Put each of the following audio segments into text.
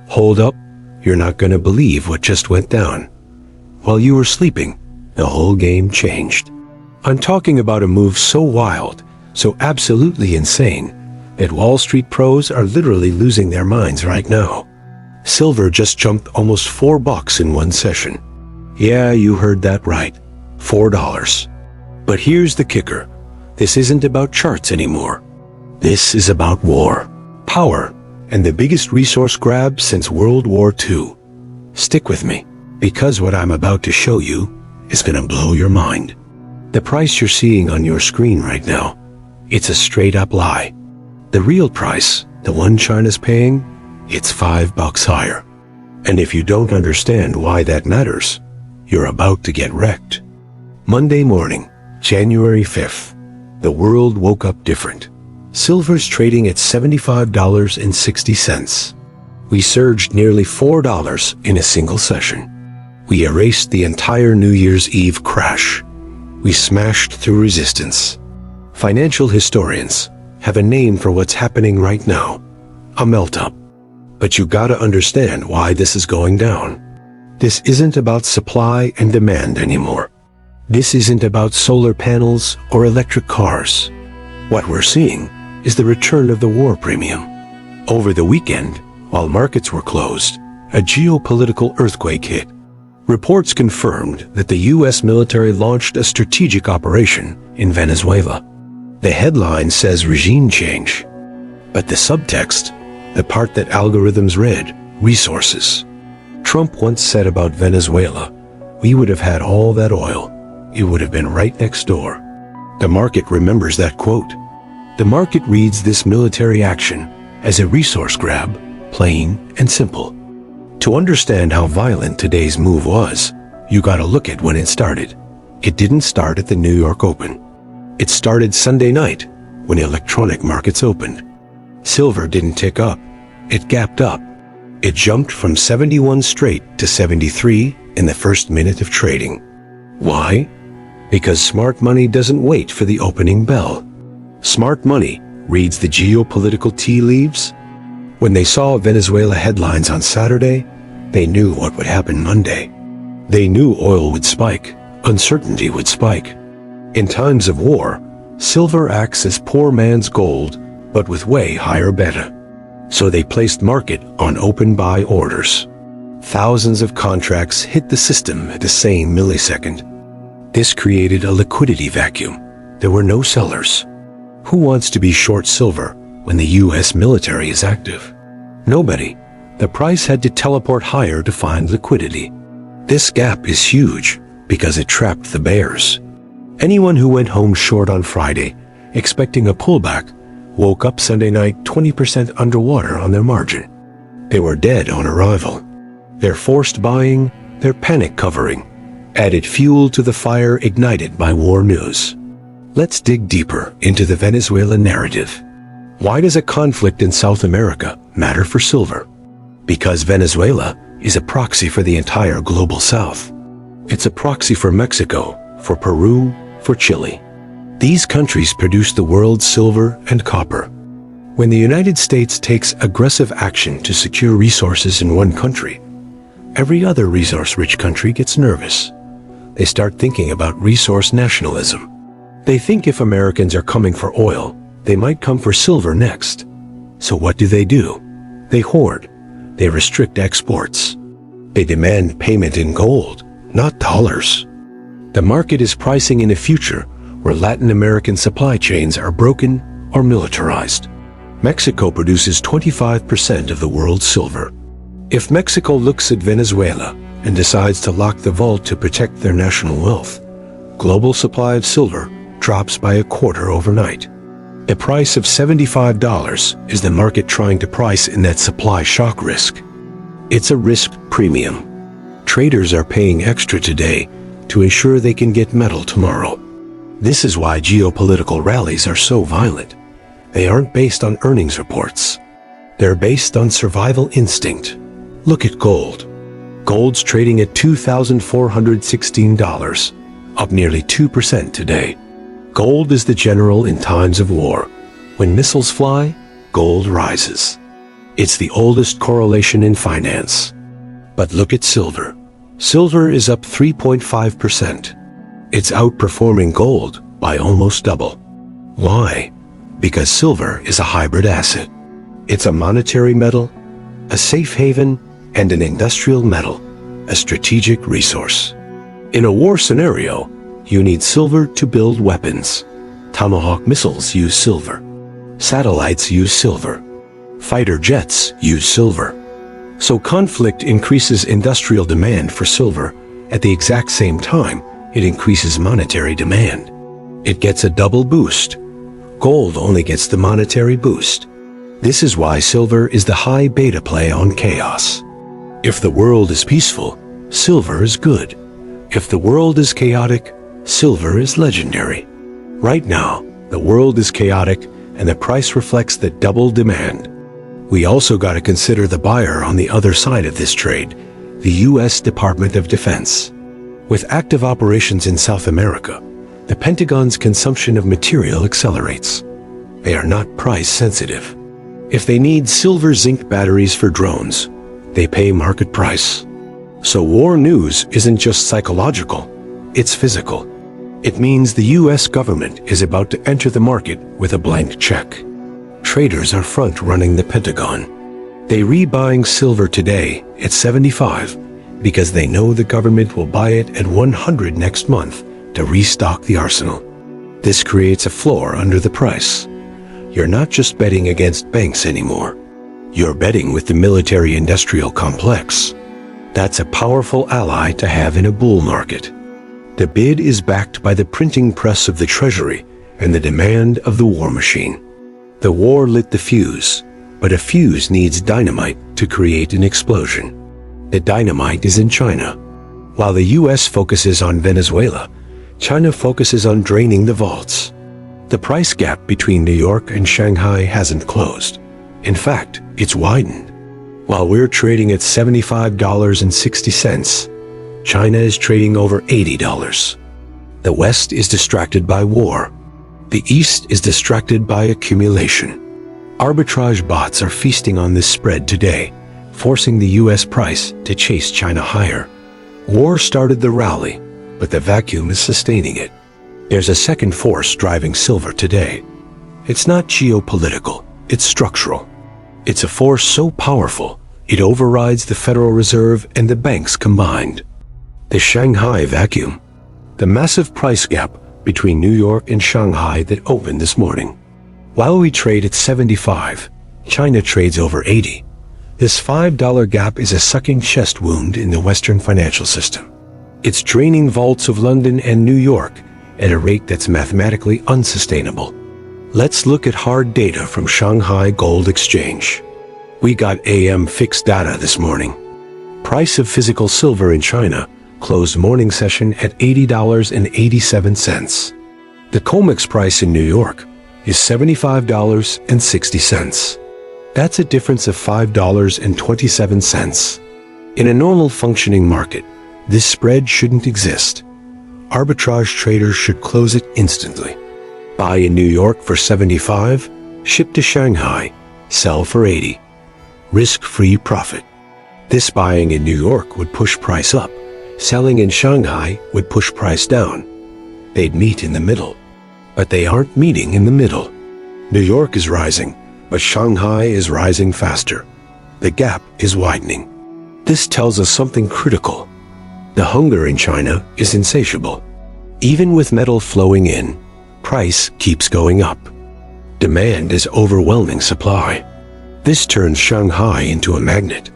Hold up, you're not gonna believe what just went down. While you were sleeping, the whole game changed. I'm talking about a move so wild, so absolutely insane, that Wall Street pros are literally losing their minds right now. Silver just jumped almost $4 in one session. Yeah, you heard that right. $4. But here's the kicker. This isn't about charts anymore. This is about war, power, and the biggest resource grab since World War II. Stick with me, because what I'm about to show you is gonna blow your mind. The price you're seeing on your screen right now, it's a straight-up lie. The real price, the one China's paying, it's $5 higher. And if you don't understand why that matters, you're about to get wrecked. Monday morning, January 5th, the world woke up different. Silver's trading at $75.60. We surged nearly $4 in a single session. We erased the entire New Year's Eve crash. We smashed through resistance. Financial historians have a name for what's happening right now, a melt-up. But you gotta understand why this is going down. This isn't about supply and demand anymore. This isn't about solar panels or electric cars. What we're seeing is the return of the war premium. Over the weekend, while markets were closed, a geopolitical earthquake hit. Reports confirmed that the U.S. military launched a strategic operation in Venezuela. The headline says regime change, but the subtext, the part that algorithms read, resources. Trump once said about Venezuela, we would have had all that oil. It would have been right next door. The market remembers that quote. The market reads this military action as a resource grab, plain and simple. To understand how violent today's move was, you gotta look at when it started. It didn't start at the New York Open. It started Sunday night when electronic markets opened. Silver didn't tick up, it gapped up. It jumped from 71 straight to 73 in the first minute of trading. Why? Because smart money doesn't wait for the opening bell. Smart money reads the geopolitical tea leaves. When they saw Venezuela headlines on Saturday, they knew what would happen Monday. They knew oil would spike, uncertainty would spike. In times of war, silver acts as poor man's gold, but with way higher beta. So they placed market on open buy orders. Thousands of contracts hit the system at the same millisecond. This created a liquidity vacuum. There were no sellers. Who wants to be short silver when the U.S. military is active? Nobody. The price had to teleport higher to find liquidity. This gap is huge because it trapped the bears. Anyone who went home short on Friday, expecting a pullback, woke up Sunday night 20% underwater on their margin. They were dead on arrival. Their forced buying, their panic covering, added fuel to the fire ignited by war news. Let's dig deeper into the Venezuela narrative. Why does a conflict in South America matter for silver? Because Venezuela is a proxy for the entire global South. It's a proxy for Mexico, for Peru, for Chile. These countries produce the world's silver and copper. When the United States takes aggressive action to secure resources in one country, every other resource-rich country gets nervous. They start thinking about resource nationalism. They think if Americans are coming for oil, they might come for silver next. So what do? They hoard. They restrict exports. They demand payment in gold, not dollars. The market is pricing in a future where Latin American supply chains are broken or militarized. Mexico produces 25% of the world's silver. If Mexico looks at Venezuela and decides to lock the vault to protect their national wealth, global supply of silver drops by a quarter overnight. The price of $75 is the market trying to price in that supply shock risk. It's a risk premium. Traders are paying extra today to ensure they can get metal tomorrow. This is why geopolitical rallies are so violent. They aren't based on earnings reports. They're based on survival instinct. Look at gold. Gold's trading at $2,416, up nearly 2% today. Gold is the general in times of war. When missiles fly, gold rises. It's the oldest correlation in finance. But look at silver. Silver is up 3.5%. It's outperforming gold by almost double. Why? Because silver is a hybrid asset. It's a monetary metal, a safe haven, and an industrial metal, a strategic resource. In a war scenario, you need silver to build weapons. Tomahawk missiles use silver. Satellites use silver. Fighter jets use silver. So conflict increases industrial demand for silver. At the exact same time, it increases monetary demand. It gets a double boost. Gold only gets the monetary boost. This is why silver is the high beta play on chaos. If the world is peaceful, silver is good. If the world is chaotic, silver is legendary. Right now, the world is chaotic and the price reflects the double demand. We also got to consider the buyer on the other side of this trade, the U.S. Department of Defense. With active operations in South America, the Pentagon's consumption of material accelerates. They are not price sensitive. If they need silver zinc batteries for drones, they pay market price. So war news isn't just psychological, it's physical. It means the U.S. government is about to enter the market with a blank check. Traders are front-running the Pentagon. They rebuying silver today at 75 because they know the government will buy it at 100 next month to restock the arsenal. This creates a floor under the price. You're not just betting against banks anymore. You're betting with the military-industrial complex. That's a powerful ally to have in a bull market. The bid is backed by the printing press of the Treasury and the demand of the war machine. The war lit the fuse, but a fuse needs dynamite to create an explosion. The dynamite is in China. While the U.S. focuses on Venezuela, China focuses on draining the vaults. The price gap between New York and Shanghai hasn't closed. In fact, it's widened. While we're trading at $75.60, China is trading over $80. The West is distracted by war. The East is distracted by accumulation. Arbitrage bots are feasting on this spread today, forcing the U.S. price to chase China higher. War started the rally, but the vacuum is sustaining it. There's a second force driving silver today. It's not geopolitical, it's structural. It's a force so powerful, it overrides the Federal Reserve and the banks combined. The Shanghai vacuum. The massive price gap between New York and Shanghai that opened this morning. While we trade at 75, China trades over 80. This $5 gap is a sucking chest wound in the Western financial system. It's draining vaults of London and New York at a rate that's mathematically unsustainable. Let's look at hard data from Shanghai Gold Exchange. We got AM fixed data this morning. Price of physical silver in China closed morning session at $80.87. The COMEX price in New York is $75.60. That's a difference of $5.27. In a normal functioning market, this spread shouldn't exist. Arbitrage traders should close it instantly. Buy in New York for 75, ship to Shanghai, sell for 80. Risk-free profit. This buying in New York would push price up. Selling in Shanghai would push price down. They'd meet in the middle. But they aren't meeting in the middle. New York is rising, but Shanghai is rising faster. The gap is widening. This tells us something critical. The hunger in China is insatiable. Even with metal flowing in, price keeps going up. Demand is overwhelming supply. This turns Shanghai into a magnet.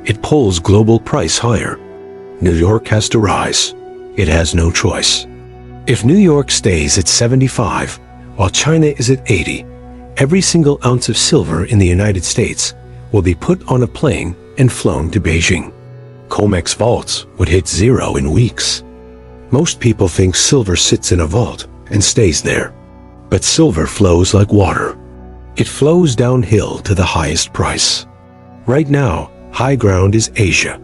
It pulls global price higher. New York has to rise. It has no choice. If New York stays at 75, while China is at 80, every single ounce of silver in the United States will be put on a plane and flown to Beijing. COMEX vaults would hit zero in weeks. Most people think silver sits in a vault and stays there. But silver flows like water. It flows downhill to the highest price. Right now, high ground is Asia.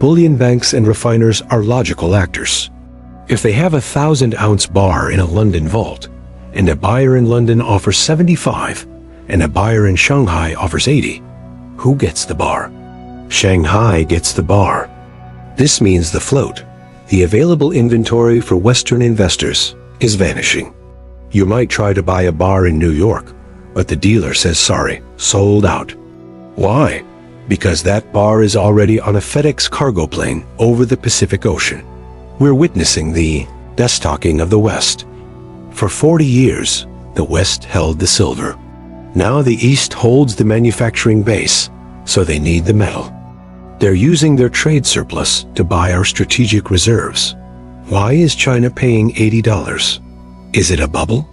Bullion banks and refiners are logical actors. If they have a 1,000-ounce bar in a London vault, and a buyer in London offers 75, and a buyer in Shanghai offers 80, Who gets the bar? Shanghai gets the bar. This means the float, the available inventory for Western investors, is vanishing. You might try to buy a bar in New York, but the dealer says sorry, sold out. Why? Because that bar is already on a FedEx cargo plane over the Pacific Ocean. We're witnessing the destocking of the West. For 40 years, the West held the silver. Now the East holds the manufacturing base, so they need the metal. They're using their trade surplus to buy our strategic reserves. Why is China paying $80? Is it a bubble?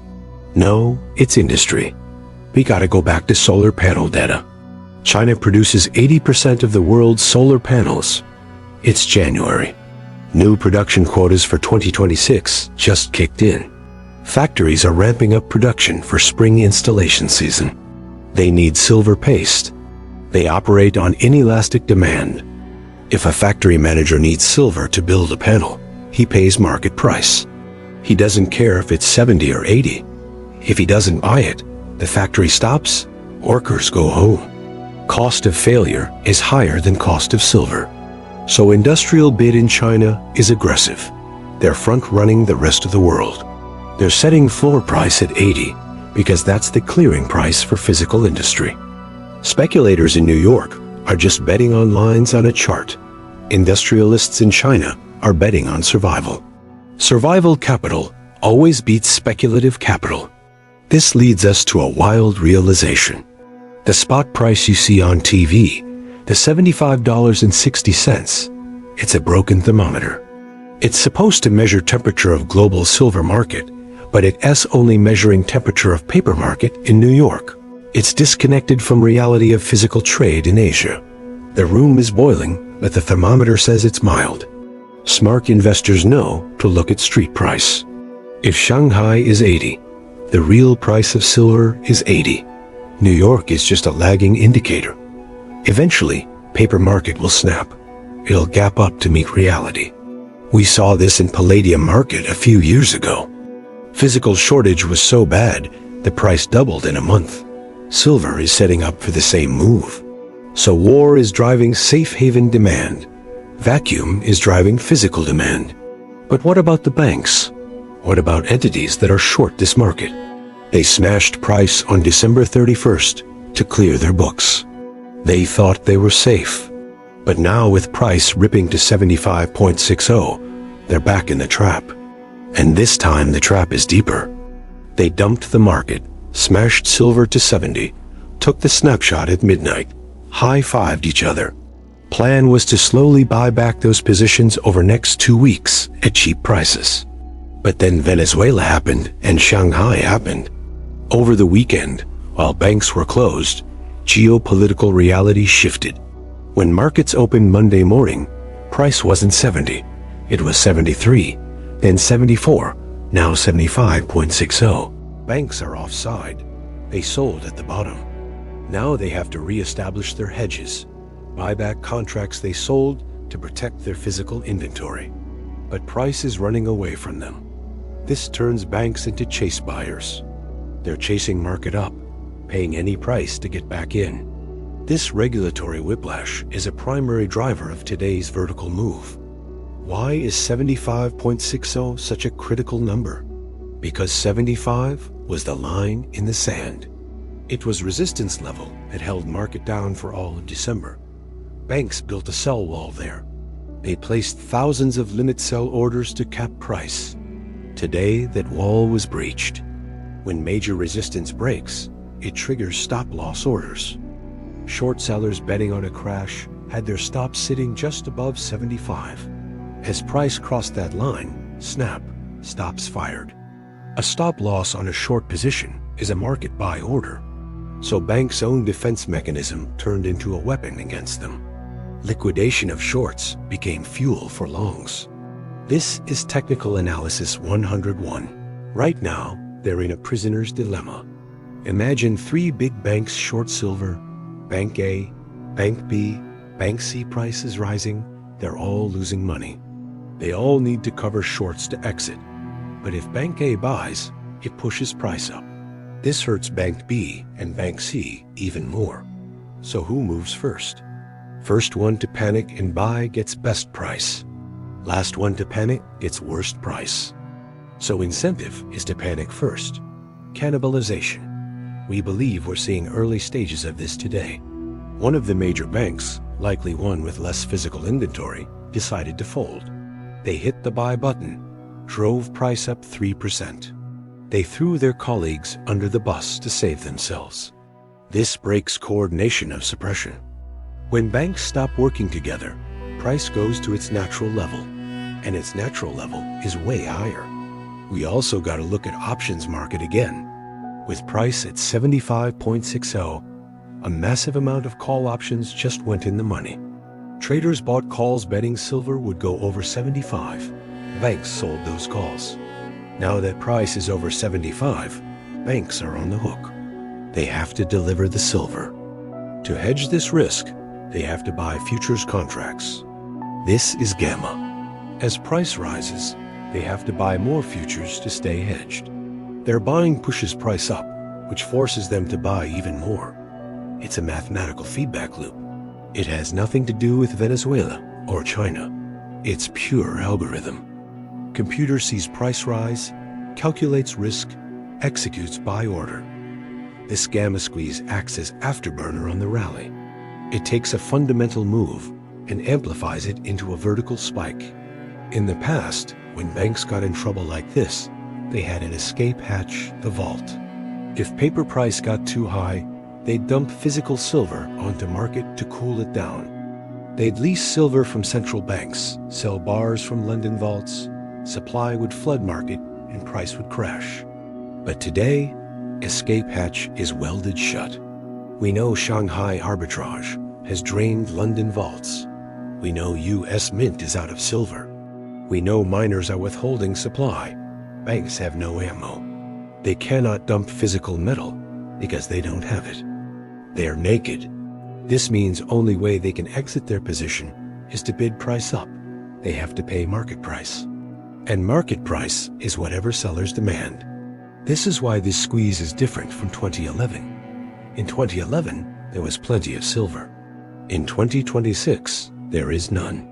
No, it's industry. We gotta go back to solar panel data. China produces 80% of the world's solar panels. It's January. New production quotas for 2026 just kicked in. Factories are ramping up production for spring installation season. They need silver paste. They operate on inelastic demand. If a factory manager needs silver to build a panel, he pays market price. He doesn't care if it's 70 or 80. If he doesn't buy it, the factory stops, workers go home. Cost of failure is higher than cost of silver. So industrial bid in China is aggressive. They're front-running the rest of the world. They're setting floor price at 80 because that's the clearing price for physical industry. Speculators in New York are just betting on lines on a chart. Industrialists in China are betting on survival. Survival capital always beats speculative capital. This leads us to a wild realization. The spot price you see on TV, the $75.60, it's a broken thermometer. It's supposed to measure temperature of global silver market, but it's only measuring temperature of paper market in New York. It's disconnected from reality of physical trade in Asia. The room is boiling, but the thermometer says it's mild. Smart investors know to look at street price. If Shanghai is 80, the real price of silver is 80. New York is just a lagging indicator. Eventually, paper market will snap. It'll gap up to meet reality. We saw this in palladium market a few years ago. Physical shortage was so bad, the price doubled in a month. Silver is setting up for the same move. So war is driving safe haven demand. Vacuum is driving physical demand. But what about the banks? What about entities that are short this market? They smashed price on December 31st to clear their books. They thought they were safe. But now with price ripping to 75.60, they're back in the trap. And this time the trap is deeper. They dumped the market, smashed silver to 70, took the snapshot at midnight, high-fived each other. Plan was to slowly buy back those positions over next 2 weeks at cheap prices. But then Venezuela happened and Shanghai happened. Over the weekend, while banks were closed, geopolitical reality shifted. When markets opened Monday morning, price wasn't 70. It was 73, then 74, now 75.60. Banks are offside. They sold at the bottom. Now they have to re-establish their hedges, buy back contracts they sold to protect their physical inventory. But price is running away from them. This turns banks into chase buyers. They're chasing market up, paying any price to get back in. This regulatory whiplash is a primary driver of today's vertical move. Why is 75.60 such a critical number? Because 75 was the line in the sand. It was resistance level that held market down for all of December. Banks built a sell wall there. They placed thousands of limit sell orders to cap price. Today, that wall was breached. When major resistance breaks, it triggers stop-loss orders. Short sellers betting on a crash had their stops sitting just above 75. As price crossed that line, snap, stops fired. A stop-loss on a short position is a market buy order. So banks' own defense mechanism turned into a weapon against them. Liquidation of shorts became fuel for longs. This is Technical Analysis 101. Right now, they're in a prisoner's dilemma. Imagine 3 big banks short silver, Bank A, Bank B, Bank C prices rising. They're all losing money. They all need to cover shorts to exit. But if Bank A buys, it pushes price up. This hurts Bank B and Bank C even more. So who moves first? First one to panic and buy gets best price. Last one to panic gets worst price. So incentive is to panic first. Cannibalization. We believe we're seeing early stages of this today. One of the major banks, likely one with less physical inventory, decided to fold. They hit the buy button, drove price up 3%. They threw their colleagues under the bus to save themselves. This breaks coordination of suppression. When banks stop working together, price goes to its natural level, and its natural level is way higher. We also got to look at options market again. With price at 75.60, a massive amount of call options just went in the money. Traders bought calls betting silver would go over 75. Banks sold those calls. Now that price is over 75, banks are on the hook. They have to deliver the silver. To hedge this risk, they have to buy futures contracts. This is gamma. As price rises, they have to buy more futures to stay hedged. Their buying pushes price up, which forces them to buy even more. It's a mathematical feedback loop. It has nothing to do with Venezuela or China. It's pure algorithm. Computer sees price rise, calculates risk, executes buy order. This gamma squeeze acts as afterburner on the rally. It takes a fundamental move and amplifies it into a vertical spike. In the past, when banks got in trouble like this, they had an escape hatch, the vault. If paper price got too high, they'd dump physical silver onto market to cool it down. They'd lease silver from central banks, sell bars from London vaults, supply would flood market, and price would crash. But today, escape hatch is welded shut. We know Shanghai arbitrage has drained London vaults. We know US Mint is out of silver. We know miners are withholding supply. Banks have no ammo. They cannot dump physical metal because they don't have it. They are naked. This means only way they can exit their position is to bid price up. They have to pay market price. And market price is whatever sellers demand. This is why this squeeze is different from 2011. In 2011, there was plenty of silver. In 2026, there is none.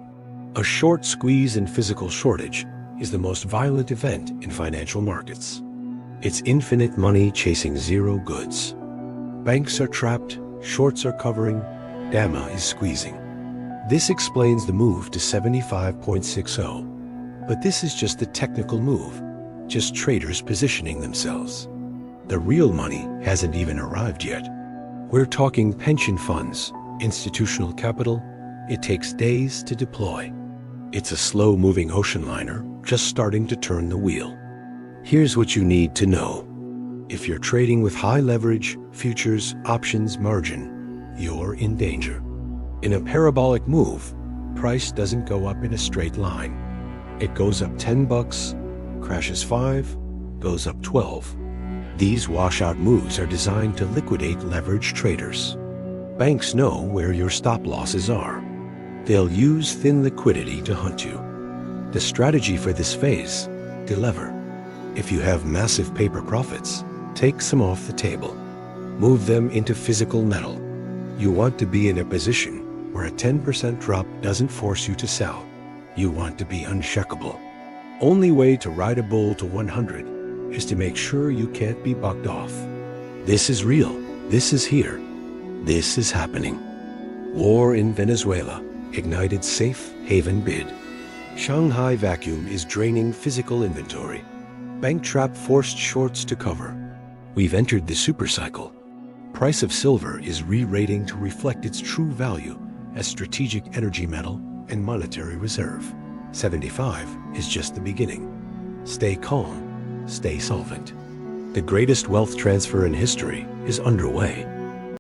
A short squeeze and physical shortage is the most violent event in financial markets. It's infinite money chasing zero goods. Banks are trapped, shorts are covering, gamma is squeezing. This explains the move to 75.60. But this is just the technical move, just traders positioning themselves. The real money hasn't even arrived yet. We're talking pension funds, institutional capital. It takes days to deploy. It's a slow-moving ocean liner just starting to turn the wheel. Here's what you need to know. If you're trading with high leverage, futures, options, margin, you're in danger. In a parabolic move, price doesn't go up in a straight line. It goes up $10, crashes 5, goes up 12. These washout moves are designed to liquidate leverage traders. Banks know where your stop losses are. They'll use thin liquidity to hunt you. The strategy for this phase, delever. If you have massive paper profits, take some off the table. Move them into physical metal. You want to be in a position where a 10% drop doesn't force you to sell. You want to be unshackable. Only way to ride a bull to 100 is to make sure you can't be bucked off. This is real. This is here. This is happening. War in Venezuela ignited safe haven bid. Shanghai vacuum is draining physical inventory. Bank trap forced shorts to cover. We've entered the supercycle. Price of silver is re-rating to reflect its true value as strategic energy metal and monetary reserve. 75 is just the beginning. Stay calm, stay solvent. The greatest wealth transfer in history is underway.